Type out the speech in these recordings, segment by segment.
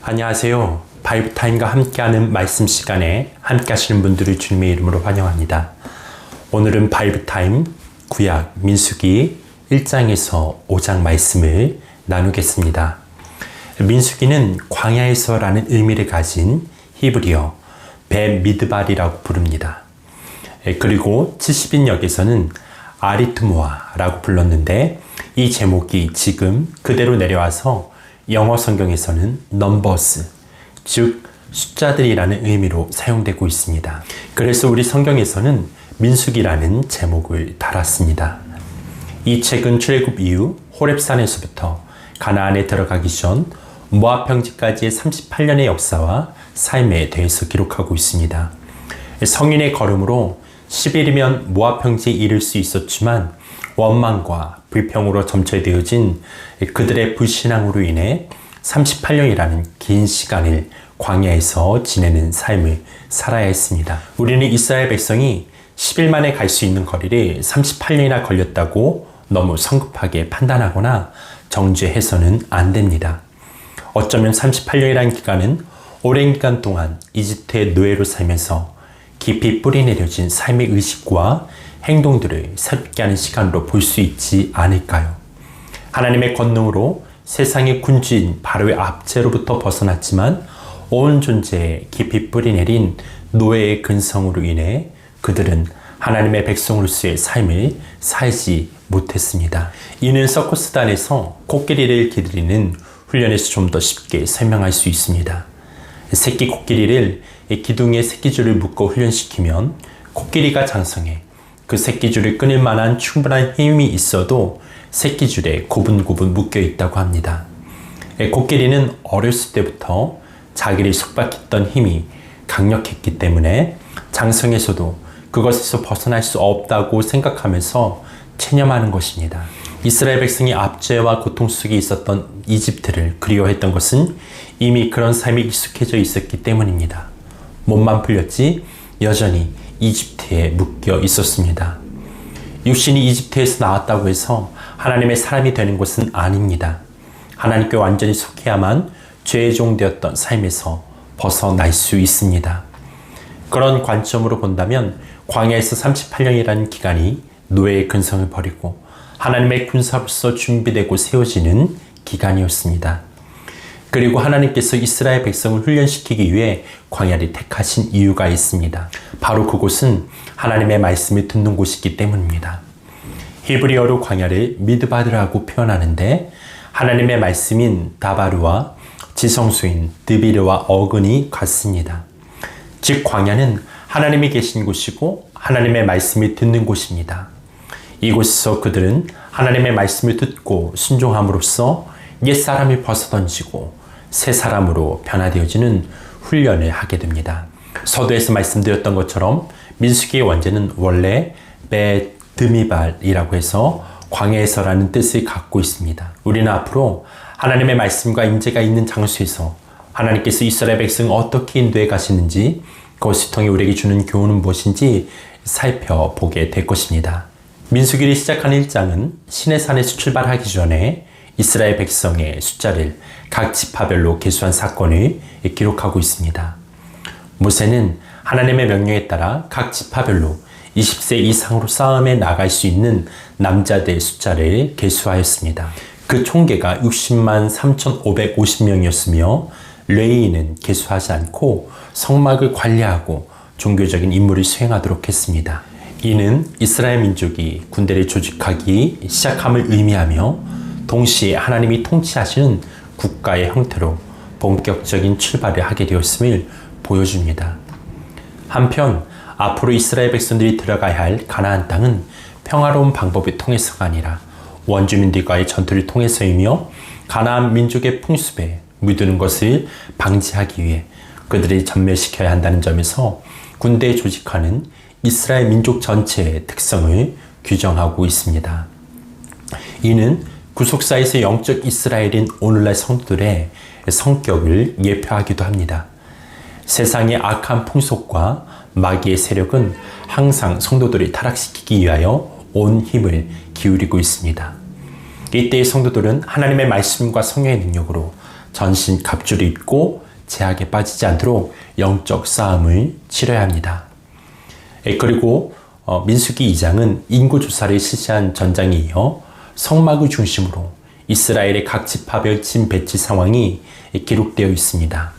안녕하세요. 바이블타임과 함께하는 말씀 시간에 함께 하시는 분들을 주님의 이름으로 환영합니다. 오늘은 바이블타임 구약 민수기 1장에서 5장 말씀을 나누겠습니다. 민수기는 광야에서라는 의미를 가진 히브리어 베미드발이라고 부릅니다. 그리고 70인역에서는 아리트모아라고 불렀는데 이 제목이 지금 그대로 내려와서 영어 성경에서는 넘버스, 즉 숫자들이라는 의미로 사용되고 있습니다. 그래서 우리 성경에서는 민수기라는 제목을 달았습니다. 이 책은 출애굽 이후 호렙산에서부터 가나안에 들어가기 전 모압 평지까지의 38년의 역사와 삶에 대해서 기록하고 있습니다. 성인의 걸음으로 10일이면 모압 평지에 이를 수 있었지만 원망과 불평으로 점철되어진 그들의 불신앙으로 인해 38년이라는 긴 시간을 광야에서 지내는 삶을 살아야 했습니다. 우리는 이스라엘 백성이 10일 만에 갈 수 있는 거리를 38년이나 걸렸다고 너무 성급하게 판단하거나 정죄해서는 안 됩니다. 어쩌면 38년이라는 기간은 오랜 기간 동안 이집트의 노예로 살면서 깊이 뿌리내려진 삶의 의식과 행동들을 새롭게 하는 시간으로 볼 수 있지 않을까요? 하나님의 권능으로 세상의 군주인 바로의 압제로부터 벗어났지만 온 존재에 깊이 뿌리내린 노예의 근성으로 인해 그들은 하나님의 백성으로서의 삶을 살지 못했습니다. 이는 서커스단에서 코끼리를 기르는 훈련에서 좀 더 쉽게 설명할 수 있습니다. 새끼 코끼리를 기둥에 새끼줄을 묶어 훈련시키면 코끼리가 장성해 그 새끼줄을 끊을 만한 충분한 힘이 있어도 새끼줄에 고분고분 묶여 있다고 합니다. 코끼리는 어렸을 때부터 자기를 속박했던 힘이 강력했기 때문에 장성에서도 그것에서 벗어날 수 없다고 생각하면서 체념하는 것입니다. 이스라엘 백성이 압제와 고통 속에 있었던 이집트를 그리워했던 것은 이미 그런 삶에 익숙해져 있었기 때문입니다. 몸만 풀렸지 여전히 이집트에 묶여 있었습니다. 육신이 이집트에서 나왔다고 해서 하나님의 사람이 되는 것은 아닙니다. 하나님께 완전히 속해야만 죄의 종 되었던 삶에서 벗어날 수 있습니다. 그런 관점으로 본다면 광야에서 38년이라는 기간이 노예의 근성을 버리고 하나님의 군사로서 준비되고 세워지는 기간이었습니다. 그리고 하나님께서 이스라엘 백성을 훈련시키기 위해 광야를 택하신 이유가 있습니다. 바로 그곳은 하나님의 말씀을 듣는 곳이기 때문입니다. 히브리어로 광야를 미드바드라고 표현하는데 하나님의 말씀인 다바르와 지성소인 드비르와 어근이 같습니다. 즉 광야는 하나님이 계신 곳이고 하나님의 말씀을 듣는 곳입니다. 이곳에서 그들은 하나님의 말씀을 듣고 순종함으로써 옛사람을 벗어던지고 새 사람으로 변화되어지는 훈련을 하게 됩니다. 서두에서 말씀드렸던 것처럼 민수기의 원제는 원래 베드미발이라고 해서 광야에서라는 뜻을 갖고 있습니다. 우리는 앞으로 하나님의 말씀과 임재가 있는 장소에서 하나님께서 이스라엘 백성을 어떻게 인도해 가시는지 그것을 통해 우리에게 주는 교훈은 무엇인지 살펴보게 될 것입니다. 민수기를 시작하는 1장은 시내산에서 출발하기 전에 이스라엘 백성의 숫자를 각 지파별로 계수한 사건을 기록하고 있습니다. 모세는 하나님의 명령에 따라 각 지파별로 20세 이상으로 싸움에 나갈 수 있는 남자들의 숫자를 계수하였습니다. 그 총계가 60만 3,550명이었으며 레위인은 계수하지 않고 성막을 관리하고 종교적인 임무를 수행하도록 했습니다. 이는 이스라엘 민족이 군대를 조직하기 시작함을 의미하며 동시에 하나님이 통치하시는 국가의 형태로 본격적인 출발을 하게 되었음을 보여줍니다. 한편 앞으로 이스라엘 백성들이 들어가야 할 가나안 땅은 평화로운 방법을 통해서가 아니라 원주민들과의 전투를 통해서이며 가나안 민족의 풍습에 물드는 것을 방지하기 위해 그들을 전멸시켜야 한다는 점에서 군대에 조직하는 이스라엘 민족 전체의 특성을 규정하고 있습니다. 이는 구속사에서 영적 이스라엘인 오늘날 성도들의 성격을 예표하기도 합니다. 세상의 악한 풍속과 마귀의 세력은 항상 성도들을 타락시키기 위하여 온 힘을 기울이고 있습니다. 이때의 성도들은 하나님의 말씀과 성령의 능력으로 전신 갑주를 입고 제약에 빠지지 않도록 영적 싸움을 치러야 합니다. 그리고 민수기 2장은 인구조사를 실시한 전장에 이어 성막을 중심으로 이스라엘의 각 지파별 진 배치 상황이 기록되어 있습니다.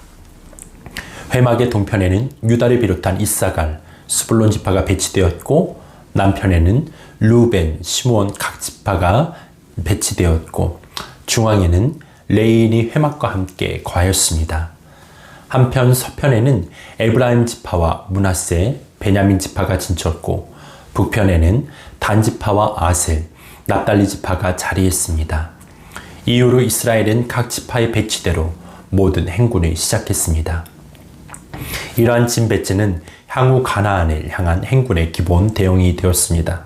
회막의 동편에는 유다를 비롯한 이사갈, 스불론 지파가 배치되었고 남편에는 루벤, 시므온 각 지파가 배치되었고 중앙에는 레인이 회막과 함께 거하였습니다. 한편 서편에는 에브라임 지파와 므낫세, 베냐민 지파가 진쳤고 북편에는 단 지파와 아셀, 납달리 지파가 자리했습니다. 이후로 이스라엘은 각 지파의 배치대로 모든 행군을 시작했습니다. 이러한 진 배치는 향후 가나안을 향한 행군의 기본 대응이 되었습니다.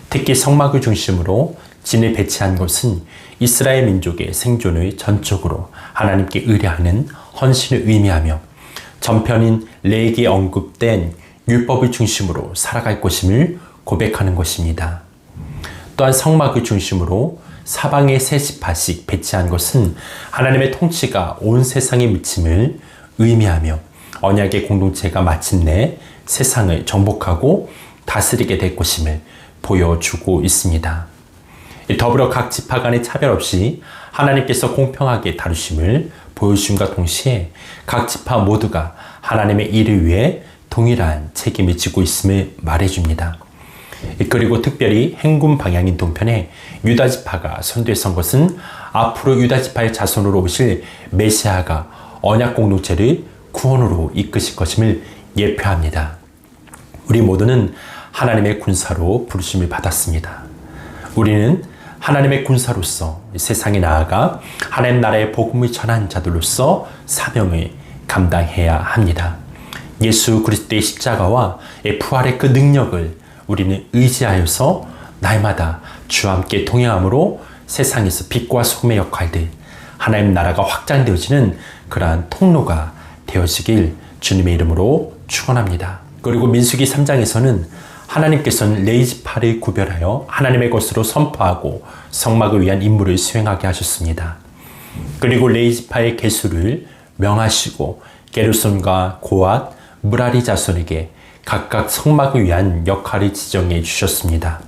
특히 성막을 중심으로 진을 배치한 것은 이스라엘 민족의 생존을 전적으로 하나님께 의뢰하는 헌신을 의미하며 전편인 레위기에 언급된 율법을 중심으로 살아갈 것임을 고백하는 것입니다. 또한 성막을 중심으로 사방에 세 지파씩 배치한 것은 하나님의 통치가 온 세상에 미침을 의미하며 언약의 공동체가 마침내 세상을 정복하고 다스리게 될 것임을 보여주고 있습니다. 더불어 각 지파 간의 차별 없이 하나님께서 공평하게 다루심을 보여주심과 동시에 각 지파 모두가 하나님의 일을 위해 동일한 책임을 지고 있음을 말해줍니다. 그리고 특별히 행군 방향인 동편에 유다 지파가 선두에 선 것은 앞으로 유다 지파의 자손으로 오실 메시아가 언약 공동체를 구원으로 이끄실 것임을 예표합니다. 우리 모두는 하나님의 군사로 부르심을 받았습니다. 우리는 하나님의 군사로서 세상에 나아가 하나님 나라의 복음을 전한 자들로서 사명을 감당해야 합니다. 예수 그리스도의 십자가와 부활의 그 능력을 우리는 의지하여서 날마다 주와 함께 동행함으로 세상에서 빛과 소금의 역할들, 하나님 나라가 확장되어지는 그러한 통로가 되어지길 주님의 이름으로 축원합니다. 그리고 민수기 3장에서는 하나님께서는 레위 지파를 구별하여 하나님의 것으로 선포하고 성막을 위한 임무를 수행하게 하셨습니다. 그리고 레위 지파의 계수를 명하시고 게르손과 고앗, 므라리 자손에게 각각 성막을 위한 역할을 지정해 주셨습니다.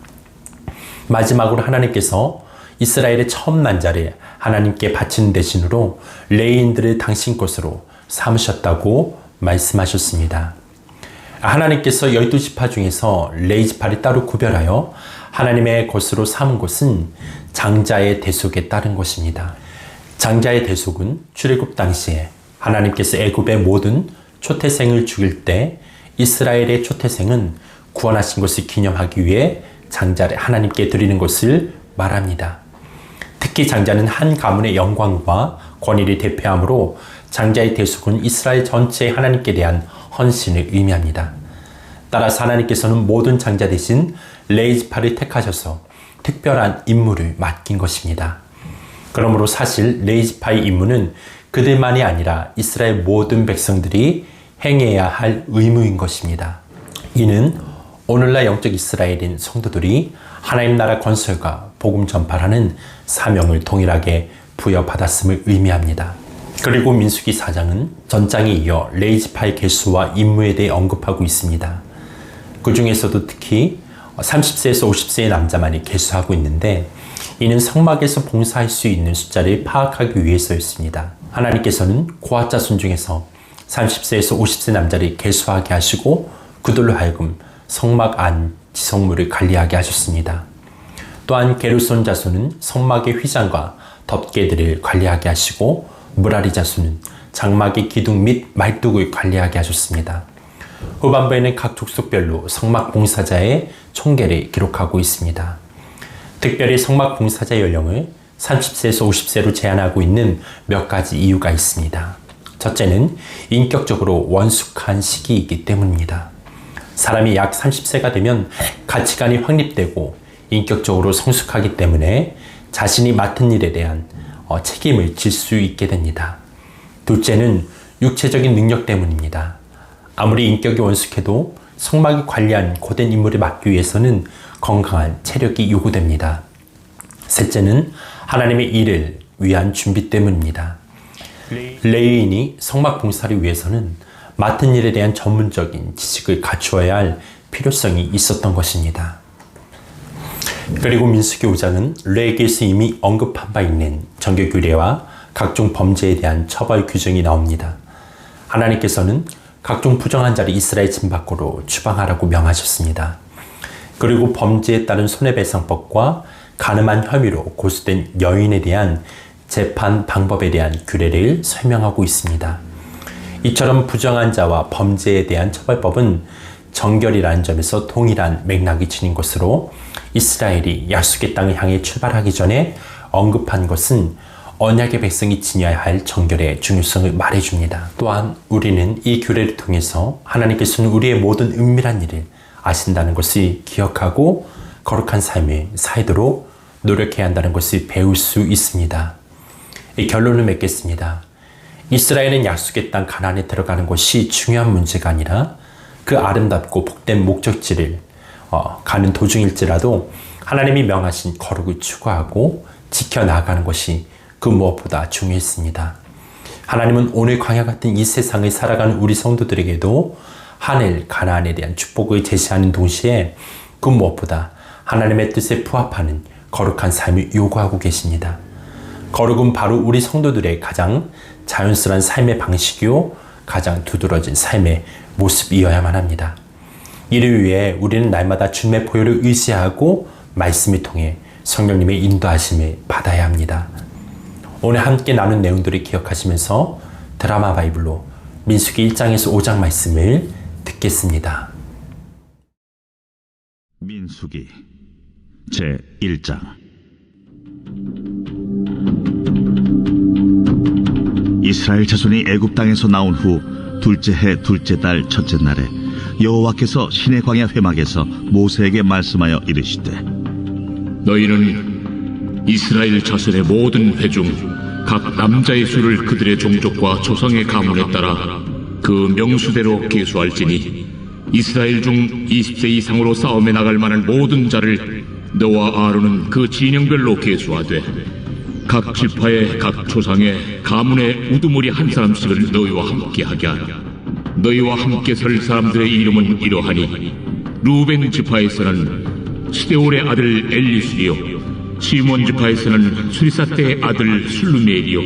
마지막으로 하나님께서 이스라엘의 처음 난 자를 하나님께 바치는 대신으로 레위인들을 당신 것으로 삼으셨다고 말씀하셨습니다. 하나님께서 12지파 중에서 레위 지파를 따로 구별하여 하나님의 것으로 삼은 것은 장자의 대속에 따른 것입니다. 장자의 대속은 출애굽 당시에 하나님께서 애굽의 모든 초태생을 죽일 때 이스라엘의 초태생은 구원하신 것을 기념하기 위해 장자를 하나님께 드리는 것을 말합니다. 특히 장자는 한 가문의 영광과 권위를 대표하므로 장자의 대속은 이스라엘 전체의 하나님께 대한 헌신을 의미합니다. 따라서 하나님께서는 모든 장자 대신 레위 지파를 택하셔서 특별한 임무를 맡긴 것입니다. 그러므로 사실 레위 지파의 임무는 그들만이 아니라 이스라엘 모든 백성들이 행해야 할 의무인 것입니다. 이는 오늘날 영적 이스라엘인 성도들이 하나님 나라 건설과 복음 전파라는 사명을 동일하게 부여받았음을 의미합니다. 그리고 민수기 4장은 전장에 이어 레위 지파의 계수와 임무에 대해 언급하고 있습니다. 그 중에서도 특히 30세에서 50세의 남자만이 계수하고 있는데 이는 성막에서 봉사할 수 있는 숫자를 파악하기 위해서였습니다. 하나님께서는 고앗 자손 중에서 30세에서 50세 남자를 계수하게 하시고 그들로 하여금 성막 안 지성물을 관리하게 하셨습니다. 또한 게르손 자손은 성막의 휘장과 덮개들을 관리하게 하시고 므라리 자손은 장막의 기둥 및 말뚝을 관리하게 하셨습니다. 후반부에는 각 족속별로 성막 봉사자의 총계를 기록하고 있습니다. 특별히 성막 봉사자 연령을 30세에서 50세로 제한하고 있는 몇 가지 이유가 있습니다. 첫째는 인격적으로 원숙한 시기이기 때문입니다. 사람이 약 30세가 되면 가치관이 확립되고 인격적으로 성숙하기 때문에 자신이 맡은 일에 대한 책임을 질 수 있게 됩니다. 둘째는 육체적인 능력 때문입니다. 아무리 인격이 원숙해도 성막이 관리한 고된 임무를 맡기 위해서는 건강한 체력이 요구됩니다. 셋째는 하나님의 일을 위한 준비 때문입니다. 레위인이 성막 봉사를 위해서는 맡은 일에 대한 전문적인 지식을 갖추어야 할 필요성이 있었던 것입니다. 그리고 민수기 5장은 레위기에서 이미 언급한 바 있는 정결규례와 각종 범죄에 대한 처벌 규정이 나옵니다. 하나님께서는 각종 부정한 자를 이스라엘 진 밖으로 추방하라고 명하셨습니다. 그리고 범죄에 따른 손해배상법과 가늠한 혐의로 고소된 여인에 대한 재판 방법에 대한 규례를 설명하고 있습니다. 이처럼 부정한 자와 범죄에 대한 처벌법은 정결이라는 점에서 동일한 맥락이 지닌 것으로 이스라엘이 약속의 땅을 향해 출발하기 전에 언급한 것은 언약의 백성이 지녀야 할 정결의 중요성을 말해줍니다. 또한 우리는 이 규례를 통해서 하나님께서는 우리의 모든 은밀한 일을 아신다는 것을 기억하고 거룩한 삶을 살도록 노력해야 한다는 것을 배울 수 있습니다. 이 결론을 맺겠습니다. 이스라엘은 약속의 땅 가나안에 들어가는 것이 중요한 문제가 아니라 그 아름답고 복된 목적지를 가는 도중일지라도 하나님이 명하신 거룩을 추구하고 지켜나가는 것이 그 무엇보다 중요했습니다. 하나님은 오늘 광야 같은 이 세상을 살아가는 우리 성도들에게도 하늘 가나안에 대한 축복을 제시하는 동시에 그 무엇보다 하나님의 뜻에 부합하는 거룩한 삶을 요구하고 계십니다. 거룩은 바로 우리 성도들의 가장 자연스러운 삶의 방식이요 가장 두드러진 삶의 모습이어야만 합니다. 이를 위해 우리는 날마다 주님의 보혈을 의지하고 말씀을 통해 성령님의 인도하심을 받아야 합니다. 오늘 함께 나눈 내용들을 기억하시면서 드라마 바이블로 민수기 1장에서 5장 말씀을 듣겠습니다. 민수기 제1장. 이스라엘 자손이 애굽 땅에서 나온 후 둘째 해 둘째 달 첫째 날에 여호와께서 시내 광야 회막에서 모세에게 말씀하여 이르시되, 너희는 이스라엘 자손의 모든 회 중 각 남자의 수를 그들의 종족과 조상의 가문에 따라 그 명수대로 계수할지니 이스라엘 중 20세 이상으로 싸움에 나갈 만한 모든 자를 너와 아론은 그 진영별로 계수하되 각 지파의 각 조상의 가문의 우두머리 한 사람씩을 너희와 함께 하게 하라. 너희와 함께 설 사람들의 이름은 이러하니 루벤 지파에서는 스데올의 아들 엘리술이요, 시몬 지파에서는 수리사떼의 아들 술루멜이요,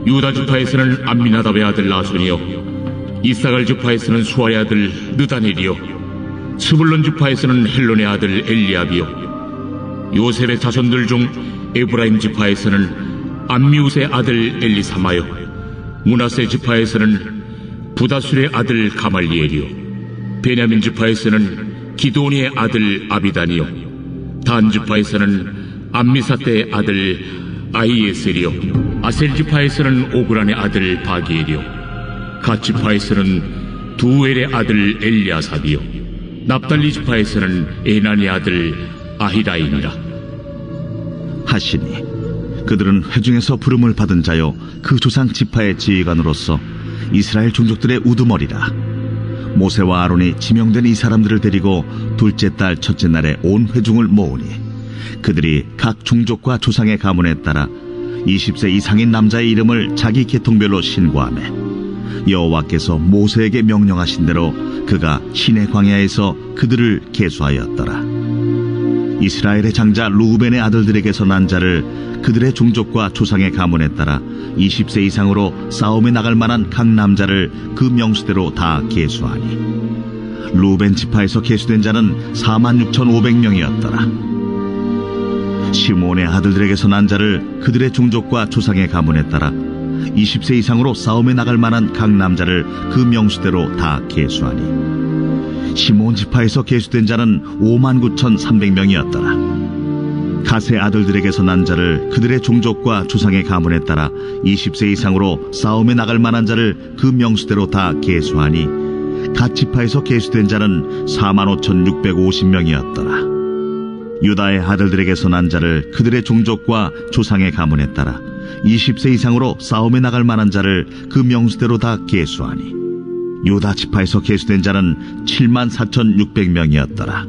유다 지파에서는 암미나답의 아들 나손이요, 이사갈 지파에서는 수아의 아들 느다넬이요, 스불론 지파에서는 헬론의 아들 엘리압이요, 요셉의 자손들 중 에브라임 지파에서는 암미우스의 아들 엘리사마요, 므낫세 지파에서는 부다술의 아들 가말리엘이요, 베냐민 지파에서는 기도니의 아들 아비단이요, 단 지파에서는 암미사떼의 아들 아히에셀이요, 아셀 지파에서는 오그란의 아들 바기엘이요, 갓 지파에서는 두엘의 아들 엘리아삽이요, 납달리 지파에서는 에난의 아들 아히라인이라 하시니 그들은 회중에서 부름을 받은 자요 그 조상 지파의 지휘관으로서 이스라엘 종족들의 우두머리라. 모세와 아론이 지명된 이 사람들을 데리고 둘째 달 첫째 날에 온 회중을 모으니 그들이 각 종족과 조상의 가문에 따라 20세 이상인 남자의 이름을 자기 계통별로 신고하매 여호와께서 모세에게 명령하신 대로 그가 시내 광야에서 그들을 계수하였더라. 이스라엘의 장자 루벤의 아들들에게서 난 자를 그들의 종족과 조상의 가문에 따라 20세 이상으로 싸움에 나갈 만한 각 남자를 그 명수대로 다 계수하니 루벤 지파에서 계수된 자는 46,500명이었더라. 시몬의 아들들에게서 난 자를 그들의 종족과 조상의 가문에 따라 20세 이상으로 싸움에 나갈 만한 각 남자를 그 명수대로 다 계수하니 시몬 지파에서 계수된 자는 59,300명이었더라. 갓의 아들들에게서 난 자를 그들의 종족과 조상의 가문에 따라 20세 이상으로 싸움에 나갈 만한 자를 그 명수대로 다 계수하니 갓 지파에서 계수된 자는 45,650명이었더라. 유다의 아들들에게서 난 자를 그들의 종족과 조상의 가문에 따라 20세 이상으로 싸움에 나갈 만한 자를 그 명수대로 다 계수하니 유다 지파에서 계수된 자는 74,600명이었더라.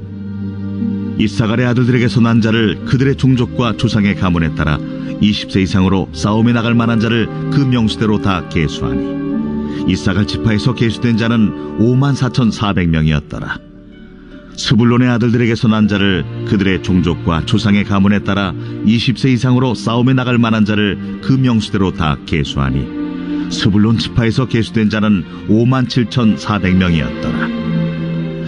이사갈의 아들들에게서 난 자를 그들의 종족과 조상의 가문에 따라 20세 이상으로 싸움에 나갈 만한 자를 그 명수대로 다 계수하니 이사갈 지파에서 계수된 자는 54,400명이었더라. 스불론의 아들들에게서 난 자를 그들의 종족과 조상의 가문에 따라 20세 이상으로 싸움에 나갈 만한 자를 그 명수대로 다 계수하니 스불론 지파에서 계수된 자는 57,400명이었더라.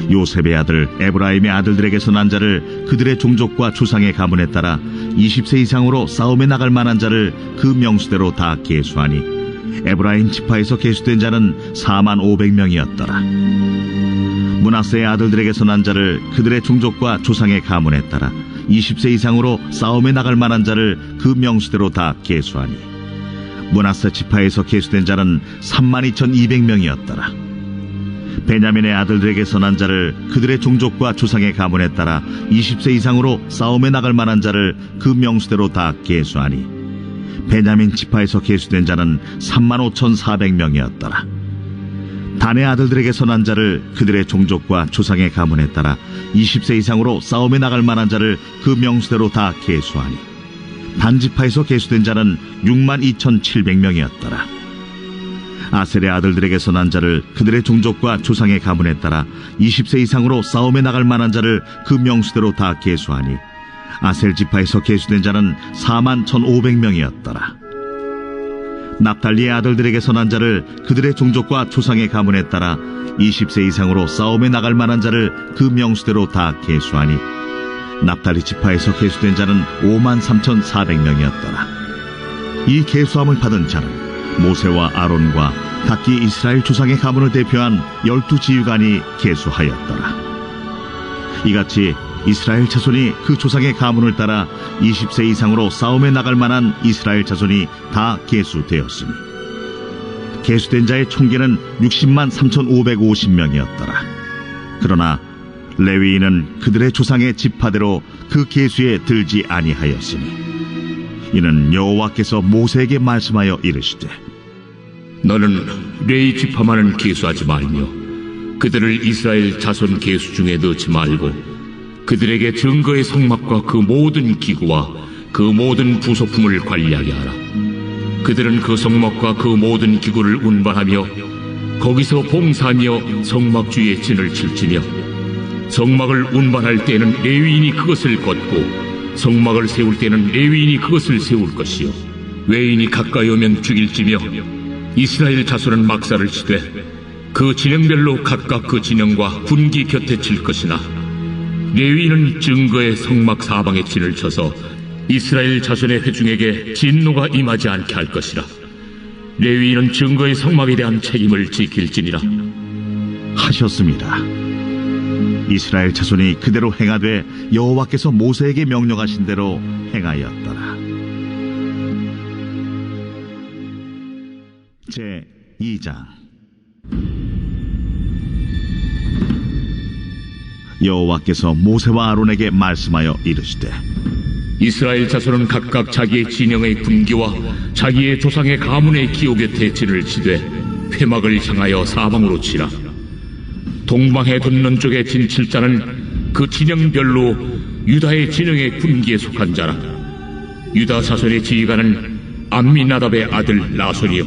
요셉의 아들 에브라임의 아들들에게서 난 자를 그들의 종족과 조상의 가문에 따라 20세 이상으로 싸움에 나갈 만한 자를 그 명수대로 다 계수하니 에브라임 지파에서 계수된 자는 45,000명이었더라. 므낫세의 아들들에게서 난 자를 그들의 종족과 조상의 가문에 따라 20세 이상으로 싸움에 나갈 만한 자를 그 명수대로 다 계수하니 므낫세 지파에서 계수된 자는 32,200명이었더라. 베냐민의 아들들에게서 난 자를 그들의 종족과 조상의 가문에 따라 20세 이상으로 싸움에 나갈 만한 자를 그 명수대로 다 계수하니 베냐민 지파에서 계수된 자는 35,400명이었더라. 단의 아들들에게서 난 자를 그들의 종족과 조상의 가문에 따라 20세 이상으로 싸움에 나갈 만한 자를 그 명수대로 다 계수하니 단 지파에서 계수된 자는 62,700명이었더라. 아셀의 아들들에게서 난 자를 그들의 종족과 조상의 가문에 따라 20세 이상으로 싸움에 나갈 만한 자를 그 명수대로 다 계수하니 아셀 지파에서 계수된 자는 41,500명이었더라. 납달리의 아들들에게서 난 자를 그들의 종족과 조상의 가문에 따라 20세 이상으로 싸움에 나갈 만한 자를 그 명수대로 다 계수하니 납달리 지파에서 계수된 자는 53,400명이었더라. 이 계수함을 받은 자는 모세와 아론과 각기 이스라엘 조상의 가문을 대표한 12지휘관이 계수하였더라. 이같이 이스라엘 자손이 그 조상의 가문을 따라 20세 이상으로 싸움에 나갈 만한 이스라엘 자손이 다 계수되었으니 계수된 자의 총계는 603,550명이었더라. 그러나 레위인은 그들의 조상의 지파대로 그 계수에 들지 아니하였으니 이는 여호와께서 모세에게 말씀하여 이르시되 너는 레위 지파만은 계수하지 말며 그들을 이스라엘 자손 계수 중에 넣지 말고 그들에게 증거의 성막과 그 모든 기구와 그 모든 부속품을 관리하게 하라. 그들은 그 성막과 그 모든 기구를 운반하며 거기서 봉사하며 성막 주위에 진을 칠지며 성막을 운반할 때에는 레위인이 그것을 걷고 성막을 세울 때는 레위인이 그것을 세울 것이요 외인이 가까이 오면 죽일지며 이스라엘 자손은 막사를 치되 그 진영별로 각각 그 진영과 군기 곁에 칠 것이나 레위인은 증거의 성막 사방에 진을 쳐서 이스라엘 자손의 회중에게 진노가 임하지 않게 할 것이라. 레위인은 증거의 성막에 대한 책임을 지킬지니라 하셨습니다. 이스라엘 자손이 그대로 행하되 여호와께서 모세에게 명령하신 대로 행하였더라. 제 2장 여호와께서 모세와 아론에게 말씀하여 이르시되 이스라엘 자손은 각각 자기의 진영의 군기와 자기의 조상의 가문의 기호 곁에 진을 치되 회막을 향하여 사방으로 치라. 동방에 돋는 쪽에 진 칠자는 그 진영별로 유다의 진영의 군기에 속한 자라. 유다 자손의 지휘관은 암미나답의 아들 나손이요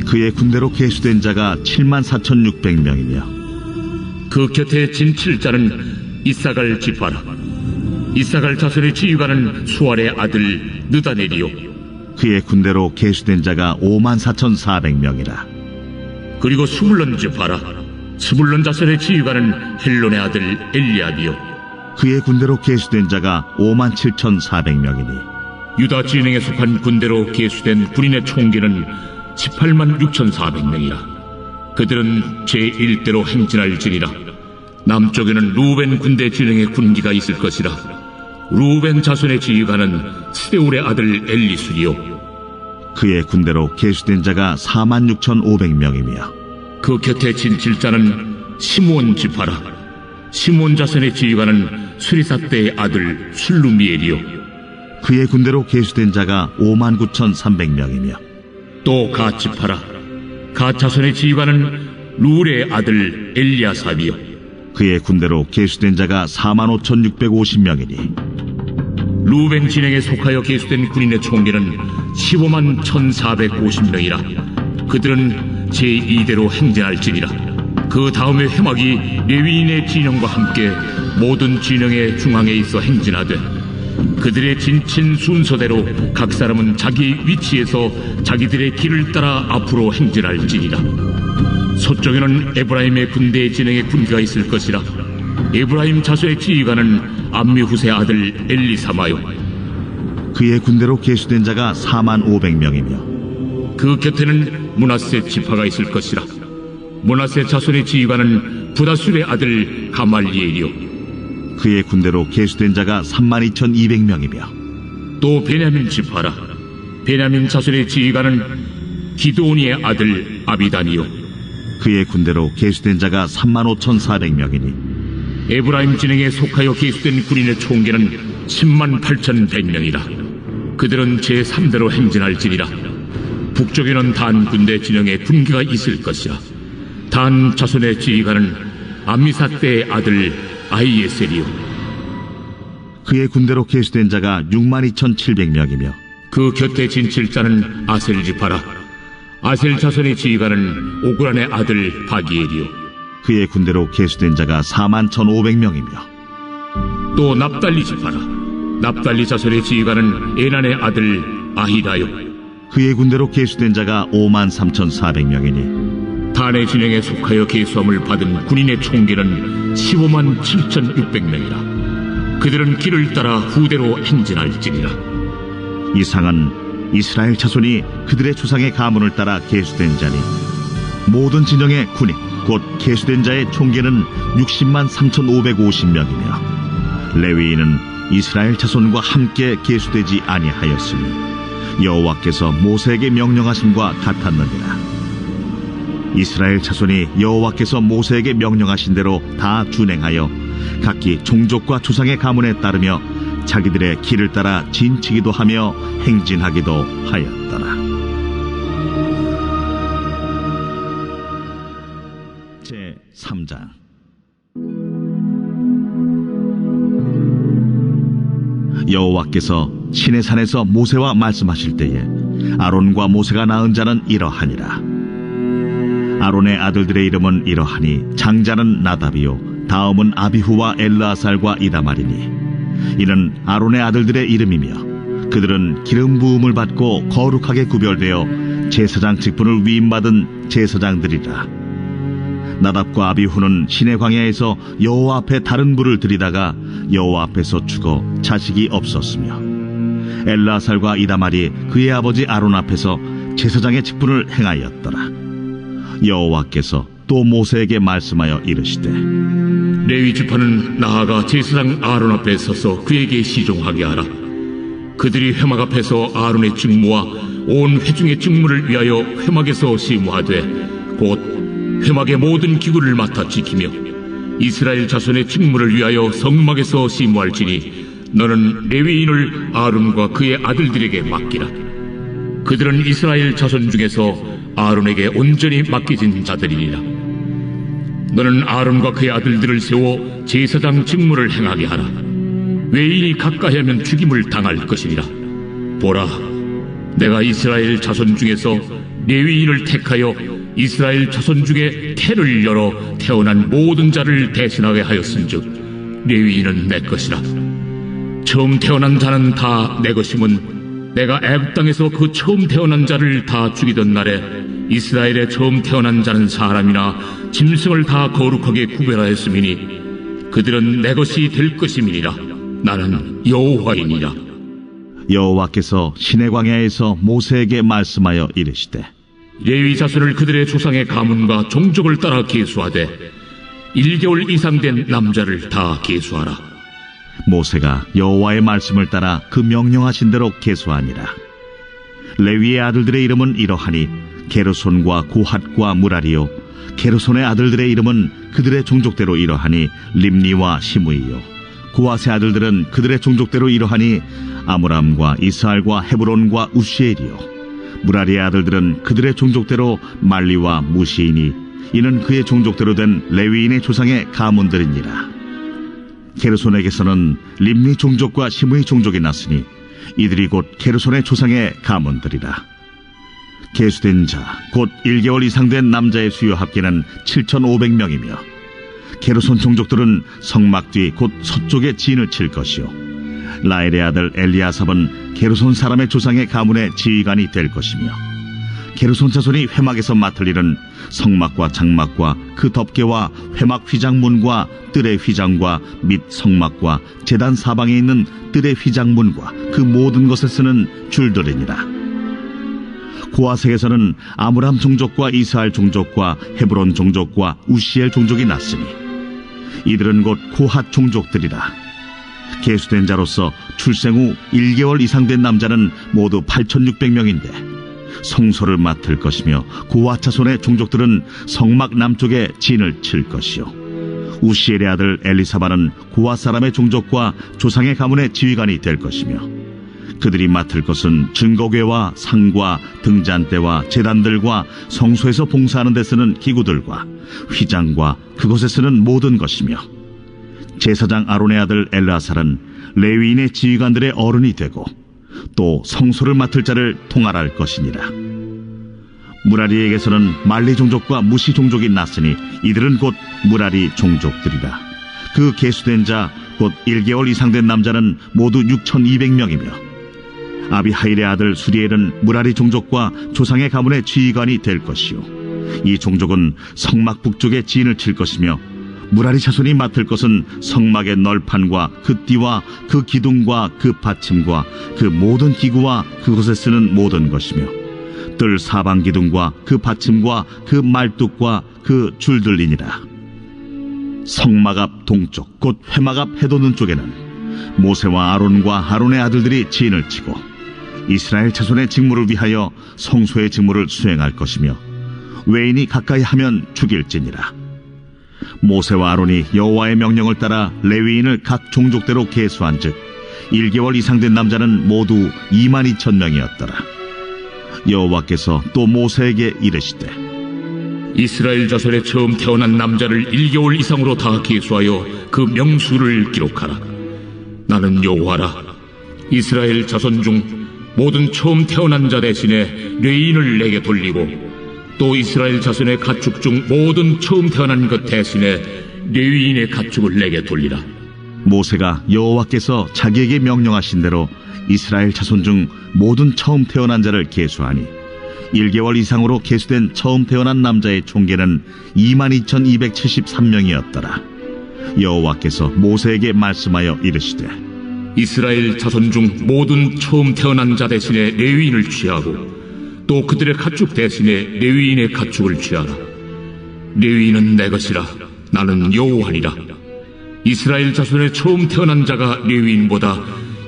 그의 군대로 계수된 자가 74,600명이며 그 곁에 진 칠자는 이사갈 지파라. 이사갈 자손의 지휘관은 수알의 아들 느다넬이요 그의 군대로 계수된 자가 54,400명이라. 그리고 스불론 지파라. 스불론 자손의 지휘관은 헬론의 아들 엘리압이요 그의 군대로 계수된 자가 57,400명이니 유다 진영에 속한 군대로 계수된 군인의 총기는 186,400명이라. 그들은 제1대로 행진할지니라. 남쪽에는 루벤 군대 진영의 군기가 있을 것이라. 루벤 자손의 지휘관은 스데울의 아들 엘리술이요 그의 군대로 계수된 자가 46,500명이며 그 곁에 진 칠자는 시므온 지파라. 시므온 자손의 지휘관은 수리사대의 아들 술루미엘이요 그의 군대로 계수된 자가 59,300명이며 또 갓 지파라. 갓 자손의 지휘관은 룰의 아들 엘리아삽이요 그의 군대로 계수된 자가 45,650명이니 루벤 진영에 속하여 계수된 군인의 총계는 15만 1,450명이라 그들은 제2대로 행진할지니라. 그 다음에 회막이 레위인의 진영과 함께 모든 진영의 중앙에 있어 행진하되 그들의 진친 순서대로 각 사람은 자기 위치에서 자기들의 길을 따라 앞으로 행진할지니라. 서쪽에는 에브라임의 군대의 진영에 군기가 있을 것이라. 에브라임 자손의 지휘관은 암미후세 아들 엘리사마요. 그의 군대로 계수된 자가 4만 500명이며 그 곁에는 므낫세 지파가 있을 것이라. 므낫세 자손의 지휘관은 부다술의 아들 가말리엘이요. 그의 군대로 계수된 자가 3만 2,200명이며 또 베냐민 지파라. 베냐민 자손의 지휘관은 기드온이의 아들 아비단이요. 그의 군대로 계수된 자가 3만 5,400명이니 에브라임 진영에 속하여 계수된 군인의 총계는 10만 8,100명이라. 그들은 제3대로 행진할지니라. 북쪽에는 단 군대 진영에 군기가 있을 것이라. 단 자손의 지휘관은 암미사대의 아들 아히에셀이요. 그의 군대로 계수된 자가 6만 2,700명이며 그 곁에 진칠자는 아셀 지파라. 아셀 자손의 지휘관은 오그란의 아들 바기엘이요. 그의 군대로 계수된 자가 4만 1,500명이며 또 납달리 지파라. 납달리 자손의 지휘관은 에난의 아들 아히라요. 그의 군대로 계수된 자가 5만 3,400명이니 단의 진영에 속하여 계수함을 받은 군인의 총계는 15만 7,600명이라. 그들은 길을 따라 후대로 행진할지니라. 이상은 이스라엘 자손이 그들의 조상의 가문을 따라 계수된 자니 모든 진영의 군인 곧 계수된 자의 총계는 60만 3,550명이며 레위인은 이스라엘 자손과 함께 계수되지 아니하였으니 여호와께서 모세에게 명령하심과 같았느니라. 이스라엘 자손이 여호와께서 모세에게 명령하신 대로 다 준행하여 각기 종족과 조상의 가문에 따르며 자기들의 길을 따라 진치기도 하며 행진하기도 하였더라. 제 3장. 여호와께서 시내산에서 모세와 말씀하실 때에 아론과 모세가 낳은 자는 이러하니라. 아론의 아들들의 이름은 이러하니 장자는 나답이요 다음은 아비후와 엘르아살과 이다말이니 이는 아론의 아들들의 이름이며 그들은 기름 부음을 받고 거룩하게 구별되어 제사장 직분을 위임받은 제사장들이라. 나답과 아비후는 시내 광야에서 여호와 앞에 다른 불을 들이다가 여호와 앞에서 죽어 자식이 없었으며 엘르아살과 이다말이 그의 아버지 아론 앞에서 제사장의 직분을 행하였더라. 여호와께서 또 모세에게 말씀하여 이르시되 레위 지파는 나아가 제사장 아론 앞에 서서 그에게 시종하게 하라. 그들이 회막 앞에서 아론의 직무와 온 회중의 직무를 위하여 회막에서 시무하되 곧 회막의 모든 기구를 맡아 지키며 이스라엘 자손의 직무를 위하여 성막에서 시무할지니 너는 레위인을 아론과 그의 아들들에게 맡기라. 그들은 이스라엘 자손 중에서 아론에게 온전히 맡겨진 자들이니라. 너는 아론과 그의 아들들을 세워 제사장 직무를 행하게 하라. 외인이 가까이 하면 죽임을 당할 것이니라. 보라, 내가 이스라엘 자손 중에서 레위인을 택하여 이스라엘 자손 중에 태를 열어 태어난 모든 자를 대신하게 하였은즉 레위인은 내 것이라. 처음 태어난 자는 다 내 것임은 내가 애굽 땅에서 그 처음 태어난 자를 다 죽이던 날에 이스라엘의 처음 태어난 자는 사람이나 짐승을 다 거룩하게 구별하였음이니 그들은 내 것이 될 것임이니라. 나는 여호와이니라. 여호와께서 시내 광야에서 모세에게 말씀하여 이르시되 레위 자손을 그들의 조상의 가문과 종족을 따라 계수하되 1개월 이상 된 남자를 다 계수하라. 모세가 여호와의 말씀을 따라 그 명령하신 대로 계수하니라. 레위의 아들들의 이름은 이러하니 게르손과 고핫과 무라리요 게르손의 아들들의 이름은 그들의 종족대로 이러하니 림니와 시므이요 고핫의 아들들은 그들의 종족대로 이러하니 아므람과 이스할과 헤브론과 우시엘이요 무라리의 아들들은 그들의 종족대로 말리와 무시이니 이는 그의 종족대로 된 레위인의 조상의 가문들이니라. 게르손에게서는 림니 종족과 시므의 종족이 났으니 이들이 곧 게르손의 조상의 가문들이라. 계수된 자 곧 1개월 이상 된 남자의 수요 합계는 7,500명이며 게르손 종족들은 성막 뒤 곧 서쪽에 진을 칠 것이요 라엘의 아들 엘리아삽은 게르손 사람의 조상의 가문의 지휘관이 될 것이며 게르손 자손이 회막에서 맡을 일은 성막과 장막과 그 덮개와 회막 휘장문과 뜰의 휘장과 및 성막과 제단 사방에 있는 뜰의 휘장문과 그 모든 것에 쓰는 줄들이니라. 고아색에서는 아므람 종족과 이스라엘 종족과 헤브론 종족과 우시엘 종족이 났으니 이들은 곧 고핫 종족들이라. 계수된 자로서 출생 후 1개월 이상 된 남자는 모두 8,600명인데 성소를 맡을 것이며 고핫 자손의 종족들은 성막 남쪽에 진을 칠 것이요 우시엘의 아들 엘리사바는 고핫 사람의 종족과 조상의 가문의 지휘관이 될 것이며 그들이 맡을 것은 증거궤와 상과 등잔대와 제단들과 성소에서 봉사하는 데 쓰는 기구들과 휘장과 그것에 쓰는 모든 것이며 제사장 아론의 아들 엘르아살은 레위인의 지휘관들의 어른이 되고 또 성소를 맡을 자를 통할할 것이니라. 무라리에게서는 말리 종족과 무시 종족이 났으니 이들은 곧 무라리 종족들이라. 그 계수된 자 곧 1개월 이상 된 남자는 모두 6,200명이며 아비하일의 아들 수리엘은 무라리 종족과 조상의 가문의 지휘관이 될 것이요 이 종족은 성막 북쪽에 진을 칠 것이며 무라리 자손이 맡을 것은 성막의 널판과 그 띠와 그 기둥과 그 받침과 그 모든 기구와 그것에 쓰는 모든 것이며 뜰 사방 기둥과 그 받침과 그 말뚝과 그 줄들이니라. 성막 앞 동쪽 곧 회막 앞 해돋는 쪽에는 모세와 아론과 아론의 아들들이 진을 치고 이스라엘 자손의 직무를 위하여 성소의 직무를 수행할 것이며 외인이 가까이 하면 죽일지니라. 모세와 아론이 여호와의 명령을 따라 레위인을 각 종족대로 계수한즉 1개월 이상 된 남자는 모두 22,000명이었더라. 여호와께서 또 모세에게 이르시되 이스라엘 자손에 처음 태어난 남자를 1개월 이상으로 다 계수하여 그 명수를 기록하라. 나는 여호와라. 이스라엘 자손 중 모든 처음 태어난 자 대신에 레위인을 내게 돌리고 또 이스라엘 자손의 가축 중 모든 처음 태어난 것 대신에 레위인의 가축을 내게 돌리라. 모세가 여호와께서 자기에게 명령하신 대로 이스라엘 자손 중 모든 처음 태어난 자를 계수하니 1개월 이상으로 계수된 처음 태어난 남자의 총계는 22,273명이었더라. 여호와께서 모세에게 말씀하여 이르시되 이스라엘 자손 중 모든 처음 태어난 자 대신에 레위인을 취하고 또 그들의 가축 대신에 레위인의 가축을 취하라. 레위인은 내 것이라. 나는 여호와니라. 이스라엘 자손의 처음 태어난 자가 레위인보다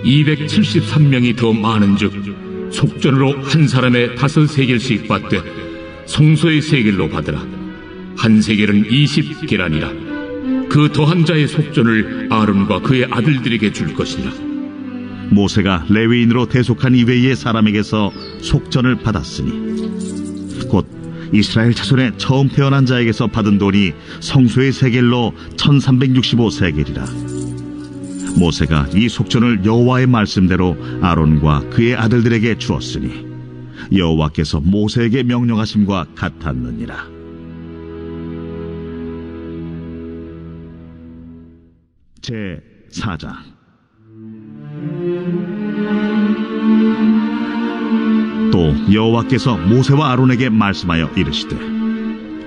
273명이 더 많은즉 속전으로 한 사람의 5세겔씩 받되 성소의 세겔로 받으라. 한 세겔은 20계란이라. 그 더한 자의 속전을 아론과 그의 아들들에게 줄 것이라. 모세가 레위인으로 대속한 이외의 사람에게서 속전을 받았으니 곧 이스라엘 자손의 처음 태어난 자에게서 받은 돈이 성소의 세겔로 1365세겔이라. 모세가 이 속전을 여호와의 말씀대로 아론과 그의 아들들에게 주었으니 여호와께서 모세에게 명령하심과 같았느니라. 제 4장. 또 여호와께서 모세와 아론에게 말씀하여 이르시되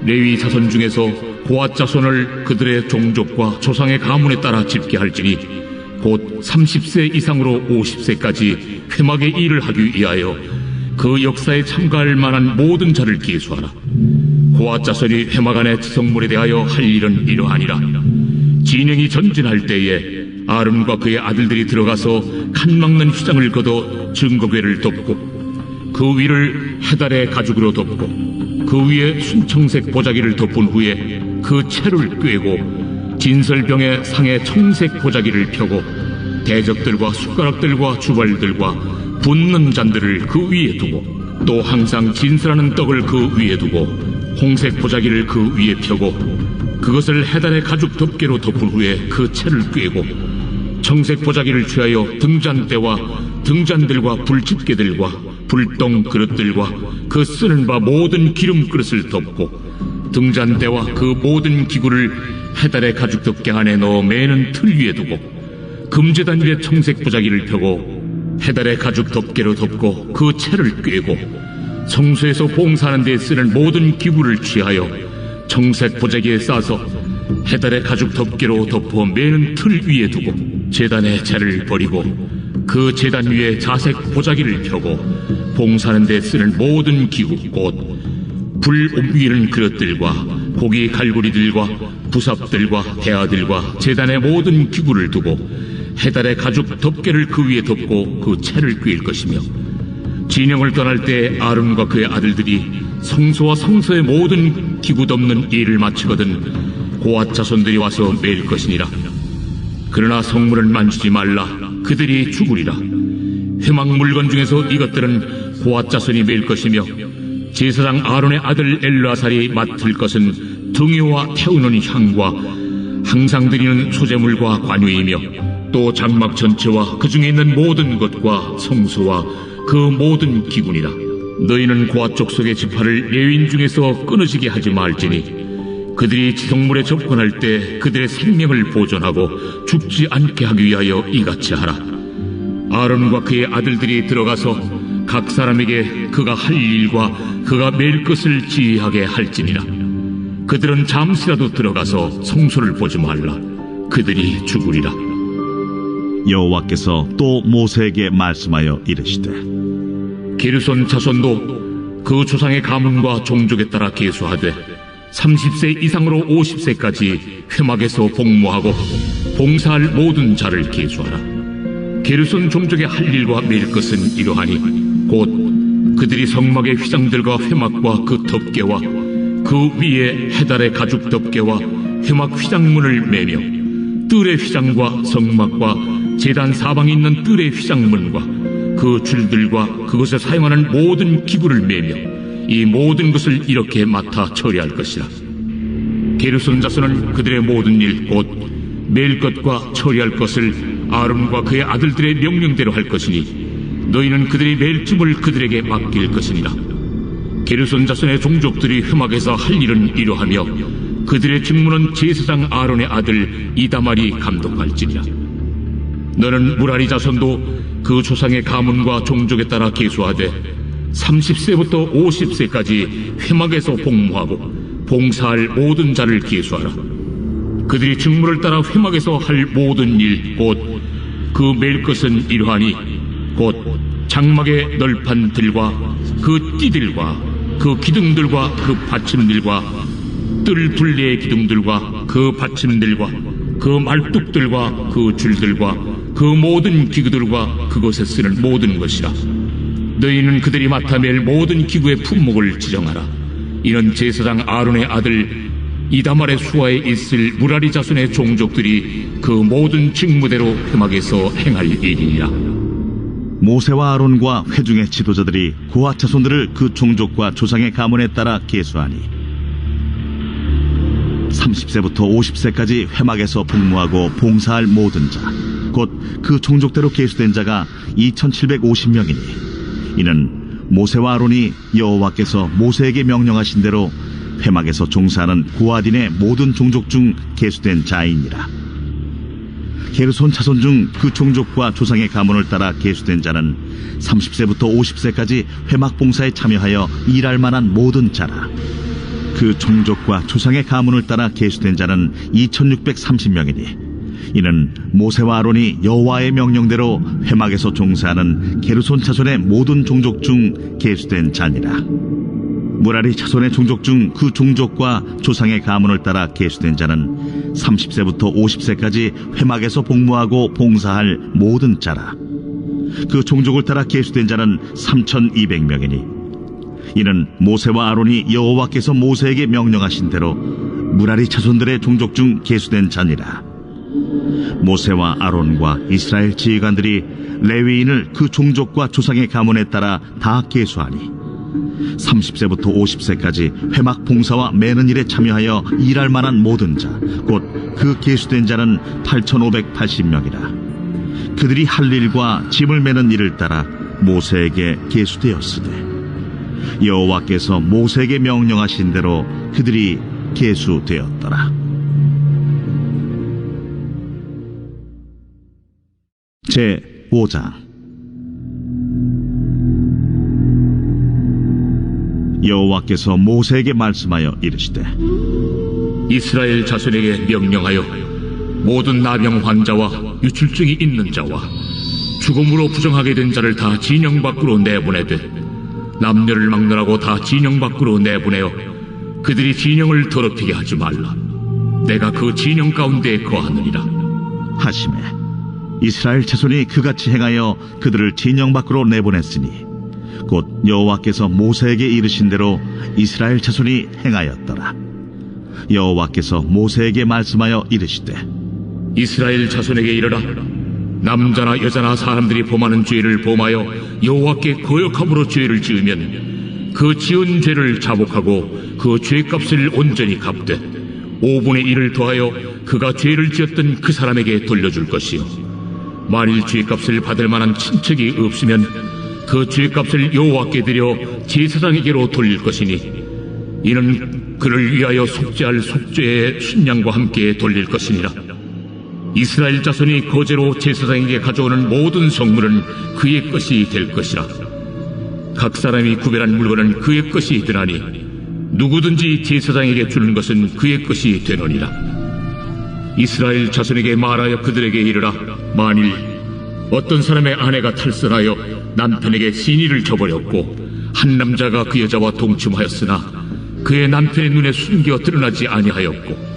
레위 자손 중에서 고핫 자손을 그들의 종족과 조상의 가문에 따라 집계할지니 곧 30세 이상으로 50세까지 회막의 일을 하기 위하여 그 역사에 참가할 만한 모든 자를 계수하라. 고핫 자손이 회막 안의 지성물에 대하여 할 일은 이러하니라. 진영이 전진할 때에 아론과 그의 아들들이 들어가서 칸 막는 휘장을 걷어 증거궤를 덮고 그 위를 해달의 가죽으로 덮고 그 위에 순청색 보자기를 덮은 후에 그 채를 꿰고 진설병의 상에 청색 보자기를 펴고 대적들과 숟가락들과 주발들과 붓는 잔들을 그 위에 두고 또 항상 진설하는 떡을 그 위에 두고 홍색 보자기를 그 위에 펴고 그것을 해달의 가죽 덮개로 덮은 후에 그 채를 꿰고 청색 보자기를 취하여 등잔대와 등잔들과 불집게들과 불똥 그릇들과 그 쓰는 바 모든 기름 그릇을 덮고 등잔대와 그 모든 기구를 해달의 가죽 덮개 안에 넣어 매는 틀 위에 두고 금제단 위에 청색 보자기를 펴고 해달의 가죽 덮개로 덮고 그 채를 꿰고 성소에서 봉사하는 데 쓰는 모든 기구를 취하여 청색 보자기에 싸서 해달의 가죽 덮개로 덮어 매는 틀 위에 두고 제단의 채를 버리고 그 제단 위에 자색 보자기를 펴고 봉사하는 데 쓰는 모든 기구 곧 불 옮기는 그릇들과 고기 갈고리들과 부삽들과 대야들과 제단의 모든 기구를 두고 해달의 가죽 덮개를 그 위에 덮고 그 채를 꿰일 것이며 진영을 떠날 때 아론과 그의 아들들이 성소와 성소의 모든 기구 덮는 일을 마치거든 고앗 자손들이 와서 매일 것이니라. 그러나 성물을 만지지 말라. 그들이 죽으리라. 회막 물건 중에서 이것들은 고앗 자손이 매일 것이며 제사장 아론의 아들 엘르아살이 맡을 것은 등유와 태우는 향과 항상 드리는 소제물과 관유이며 또 장막 전체와 그 중에 있는 모든 것과 성소와 그 모든 기구니라. 너희는 고앗 족속의 지파를 레위인 중에서 끊어지게 하지 말지니 그들이 지성물에 접근할 때 그들의 생명을 보존하고 죽지 않게 하기 위하여 이같이 하라. 아론과 그의 아들들이 들어가서 각 사람에게 그가 할 일과 그가 매일 것을 지휘하게 할지니라. 그들은 잠시라도 들어가서 성소를 보지 말라. 그들이 죽으리라. 여호와께서 또 모세에게 말씀하여 이르시되 게르손 자손도 그 조상의 가문과 종족에 따라 계수하되 30세 이상으로 50세까지 회막에서 복무하고 봉사할 모든 자를 계수하라. 게르손 종족의 할 일과 매일 것은 이러하니 곧 그들이 성막의 휘장들과 회막과 그 덮개와 그 위에 해달의 가죽 덮개와 회막 휘장문을 매며 뜰의 휘장과 성막과 제단 사방에 있는 뜰의 휘장문과 그 줄들과 그것에 사용하는 모든 기구를 매며 이 모든 것을 이렇게 맡아 처리할 것이라. 게르손 자손은 그들의 모든 일 곧 매일 것과 처리할 것을 아론과 그의 아들들의 명령대로 할 것이니 너희는 그들의 매일쯤을 그들에게 맡길 것이니라. 게르손 자손의 종족들이 회막에서 할 일은 이러하며 그들의 직무는 제사장 아론의 아들 이다말이 감독할지니라. 너는 무라리 자손도 그 조상의 가문과 종족에 따라 계수하되 30세부터 50세까지 회막에서 복무하고 봉사할 모든 자를 계수하라. 그들이 직무를 따라 회막에서 할 모든 일 곧 그 매일 것은 이러하니 곧 장막의 널판들과 그 띠들과 그 기둥들과 그 받침들과 뜰 둘레의 기둥들과 그 받침들과 그 말뚝들과 그 줄들과 그 모든 기구들과 그것에 쓰는 모든 것이라. 너희는 그들이 맡아 맬 모든 기구의 품목을 지정하라. 이는 제사장 아론의 아들 이다말의 수하에 있을 무라리 자손의 종족들이 그 모든 직무대로 회막에서 행할 일이니라. 모세와 아론과 회중의 지도자들이 고앗 자손들을 그 종족과 조상의 가문에 따라 계수하니 30세부터 50세까지 회막에서 복무하고 봉사할 모든 자 곧 그 종족대로 계수된 자가 2750명이니 이는 모세와 아론이 여호와께서 모세에게 명령하신 대로 회막에서 종사하는 고앗인의 모든 종족 중 계수된 자이니라. 게르손 자손 중 그 종족과 조상의 가문을 따라 계수된 자는 30세부터 50세까지 회막 봉사에 참여하여 일할 만한 모든 자라. 그 종족과 조상의 가문을 따라 계수된 자는 2630명이니 이는 모세와 아론이 여호와의 명령대로 회막에서 종사하는 게르손 자손의 모든 종족 중 계수된 자니라. 무라리 자손의 종족 중 그 종족과 조상의 가문을 따라 계수된 자는 30세부터 50세까지 회막에서 복무하고 봉사할 모든 자라. 그 종족을 따라 계수된 자는 3200명이니 이는 모세와 아론이 여호와께서 모세에게 명령하신 대로 무라리 자손들의 종족 중 계수된 자니라. 모세와 아론과 이스라엘 지휘관들이 레위인을 그 종족과 조상의 가문에 따라 다 계수하니 30세부터 50세까지 회막 봉사와 매는 일에 참여하여 일할 만한 모든 자, 곧 그 계수된 자는 8,580명이라. 그들이 할 일과 짐을 매는 일을 따라 모세에게 계수되었으되, 여호와께서 모세에게 명령하신 대로 그들이 계수되었더라. 제 5장. 여호와께서 모세에게 말씀하여 이르시되, 이스라엘 자손에게 명령하여 모든 나병 환자와 유출증이 있는 자와 죽음으로 부정하게 된 자를 다 진영 밖으로 내보내되 남녀를 막론하고 다 진영 밖으로 내보내어 그들이 진영을 더럽히게 하지 말라. 내가 그 진영 가운데에 거하느니라 하시매, 이스라엘 자손이 그같이 행하여 그들을 진영 밖으로 내보냈으니 곧 여호와께서 모세에게 이르신 대로 이스라엘 자손이 행하였더라. 여호와께서 모세에게 말씀하여 이르시되, 이스라엘 자손에게 이르라. 남자나 여자나 사람들이 범하는 죄를 범하여 여호와께 거역함으로 죄를 지으면 그 지은 죄를 자복하고 그 죄값을 온전히 갚되 5분의 1을 더하여 그가 죄를 지었던 그 사람에게 돌려줄 것이요, 만일 죄값을 받을 만한 친척이 없으면 그 죄값을 여호와께 드려 제사장에게로 돌릴 것이니 이는 그를 위하여 속죄할 속죄의 순양과 함께 돌릴 것이니라. 이스라엘 자손이 거제로 제사장에게 가져오는 모든 성물은 그의 것이 될 것이라. 각 사람이 구별한 물건은 그의 것이 되나니 누구든지 제사장에게 주는 것은 그의 것이 되느니라. 이스라엘 자손에게 말하여 그들에게 이르라. 만일 어떤 사람의 아내가 탈선하여 남편에게 시니를 저버렸고 한 남자가 그 여자와 동침하였으나 그의 남편의 눈에 숨겨 드러나지 아니하였고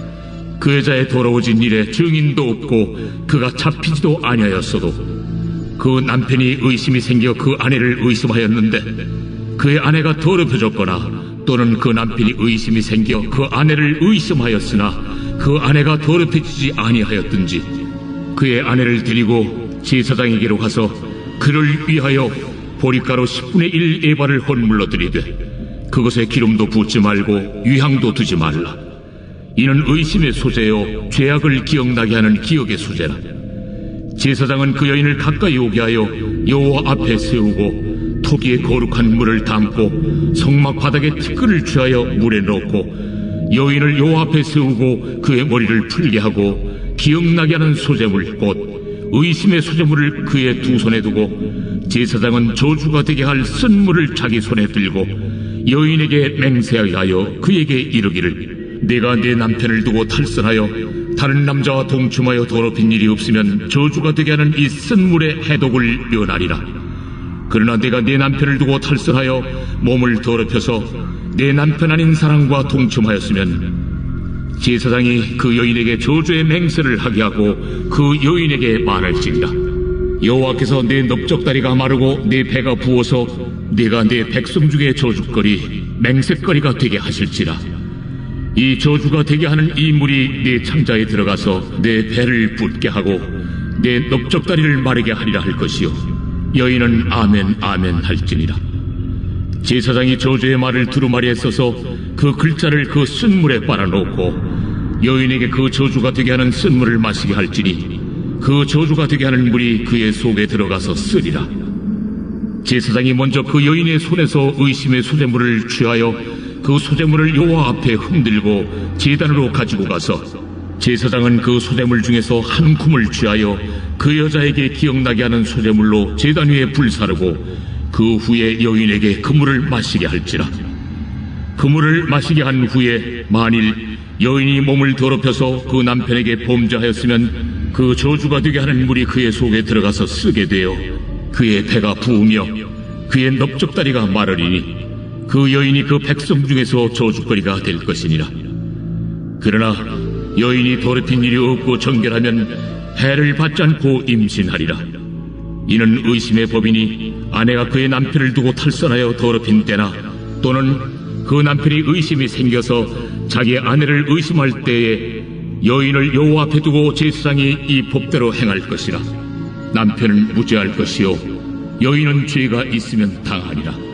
그 여자의 더러워진 일에 증인도 없고 그가 잡히지도 아니하였어도 그 남편이 의심이 생겨 그 아내를 의심하였는데 그의 아내가 더럽혀졌거나 또는 그 남편이 의심이 생겨 그 아내를 의심하였으나 그 아내가 더럽혀지지 아니하였든지 그의 아내를 데리고 제사장에게로 가서 그를 위하여 보리가루 10분의 1 에바를 헌물로 드리되 그것에 기름도 붓지 말고 유향도 두지 말라. 이는 의심의 소재요 죄악을 기억나게 하는 기억의 소재라. 제사장은 그 여인을 가까이 오게 하여 여호와 앞에 세우고 토기에 거룩한 물을 담고 성막 바닥에 티끌을 취하여 물에 넣고 여인을 여호와 앞에 세우고 그의 머리를 풀게 하고 기억나게 하는 소재물 곧 의심의 소재물을 그의 두 손에 두고 제사장은 저주가 되게 할 쓴물을 자기 손에 들고 여인에게 맹세하여 그에게 이르기를, 내가 내 남편을 두고 탈선하여 다른 남자와 동침하여 더럽힌 일이 없으면 저주가 되게 하는 이 쓴물의 해독을 면하리라. 그러나 내가 내 남편을 두고 탈선하여 몸을 더럽혀서 내 남편 아닌 사람과 동침하였으면 제사장이 그 여인에게 저주의 맹세를 하게 하고 그 여인에게 말할지니라. 여호와께서 내 넓적다리가 마르고 내 배가 부어서 내가 내 백성 중에 저주거리 맹세거리가 되게 하실지라. 이 저주가 되게 하는 이 물이 내 창자에 들어가서 내 배를 붓게 하고 내 넓적다리를 마르게 하리라 할 것이요, 여인은 아멘 아멘 할지니라. 제사장이 저주의 말을 두루마리에 써서 그 글자를 그 쓴물에 빨아놓고 여인에게 그 저주가 되게 하는 쓴물을 마시게 할지니 그 저주가 되게 하는 물이 그의 속에 들어가서 쓰리라. 제사장이 먼저 그 여인의 손에서 의심의 소재물을 취하여 그 소재물을 여호와 앞에 흔들고 제단으로 가지고 가서 제사장은 그 소재물 중에서 한 쿰을 취하여 그 여자에게 기억나게 하는 소재물로 제단 위에 불사르고 그 후에 여인에게 그 물을 마시게 할지라. 그 물을 마시게 한 후에 만일 여인이 몸을 더럽혀서 그 남편에게 범죄하였으면 그 저주가 되게 하는 물이 그의 속에 들어가서 쓰게 되어 그의 배가 부으며 그의 넓적다리가 마르리니 그 여인이 그 백성 중에서 저주거리가 될 것이니라. 그러나 여인이 더럽힌 일이 없고 정결하면 해를 받지 않고 임신하리라. 이는 의심의 법이니 아내가 그의 남편을 두고 탈선하여 더럽힌 때나 또는 그 남편이 의심이 생겨서 자기 아내를 의심할 때에 여인을 여호와 앞에 두고 제사장이 이 법대로 행할 것이라. 남편은 무죄할 것이요 여인은 죄가 있으면 당하리라.